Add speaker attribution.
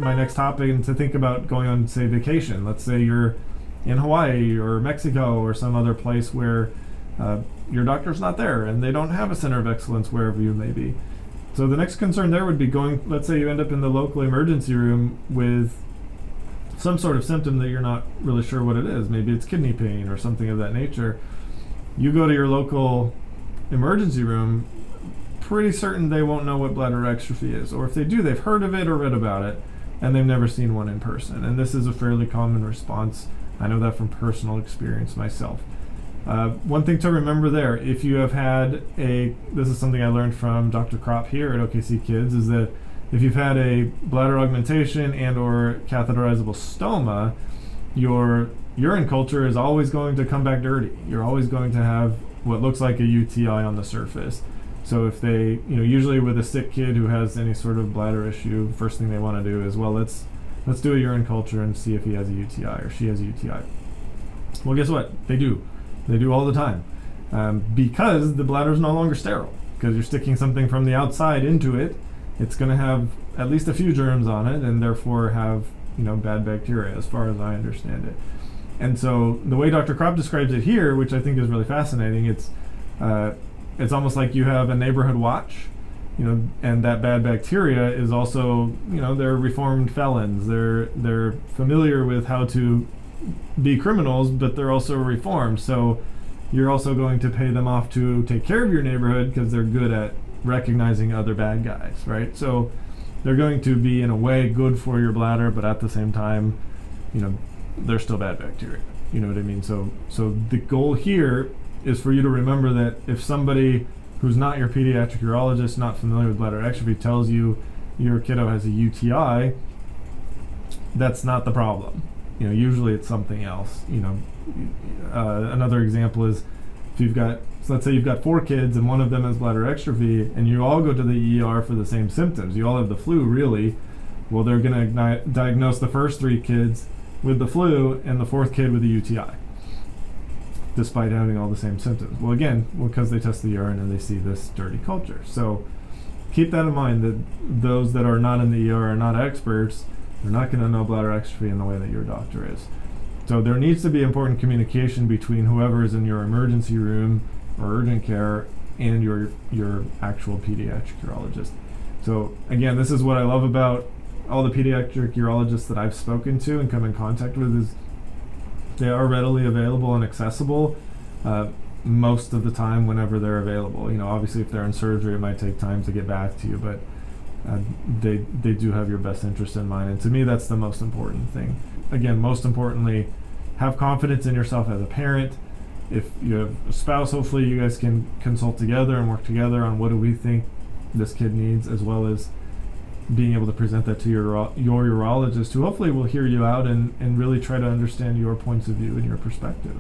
Speaker 1: my next topic and to think about going on, say, vacation. Let's say you're in Hawaii or Mexico or some other place where your doctor's not there and they don't have a center of excellence wherever you may be. So the next concern there would be going, let's say you end up in the local emergency room with some sort of symptom that you're not really sure what it is. Maybe it's kidney pain or something of that nature. You go to your local emergency room, pretty certain they won't know what bladder exstrophy is. Or if they do, they've heard of it or read about it, and they've never seen one in person. And this is a fairly common response. I know that from personal experience myself. One thing to remember there, if you have had this is something I learned from Dr. Kropp here at OKC Kids, is that if you've had a bladder augmentation and or catheterizable stoma, your urine culture is always going to come back dirty. You're always going to have what looks like a UTI on the surface. So if they, usually with a sick kid who has any sort of bladder issue, first thing they want to do is, well, let's do a urine culture and see if he has a UTI or she has a UTI. Well, guess what? They do. They do all the time, because the bladder is no longer sterile. Because you're sticking something from the outside into it, it's going to have at least a few germs on it, and therefore have bad bacteria, as far as I understand it. And so the way Dr. Kropp describes it here, which I think is really fascinating, it's almost like you have a neighborhood watch, and that bad bacteria is also, they're reformed felons. They're familiar with how to be criminals, but they're also reformed. So you're also going to pay them off to take care of your neighborhood because they're good at recognizing other bad guys, right? So they're going to be, in a way, good for your bladder, but at the same time, they're still bad bacteria. You know what I mean? So the goal here is for you to remember that if somebody who's not your pediatric urologist, not familiar with bladder exstrophy, tells you your kiddo has a UTI, that's not the problem. Usually it's something else. Another example is let's say you've got 4 kids and one of them has bladder exstrophy, and you all go to the ER for the same symptoms. You all have the flu, really. Well, they're going to diagnose the first 3 kids with the flu and the 4th kid with a UTI, despite having all the same symptoms. Well, again, because they test the urine and they see this dirty culture. So keep that in mind, that those that are not in the ER are not experts. They're not going to know bladder exstrophy in the way that your doctor is. So there needs to be important communication between whoever is in your emergency room or urgent care and your actual pediatric urologist. So again, this is what I love about all the pediatric urologists that I've spoken to and come in contact with, is they are readily available and accessible most of the time whenever they're available. Obviously if they're in surgery, it might take time to get back to you, but they do have your best interest in mind. And to me, that's the most important thing. Again, most importantly, have confidence in yourself as a parent. If you have a spouse, hopefully you guys can consult together and work together on what do we think this kid needs, as well as being able to present that to your urologist, who hopefully will hear you out and really try to understand your points of view and your perspective.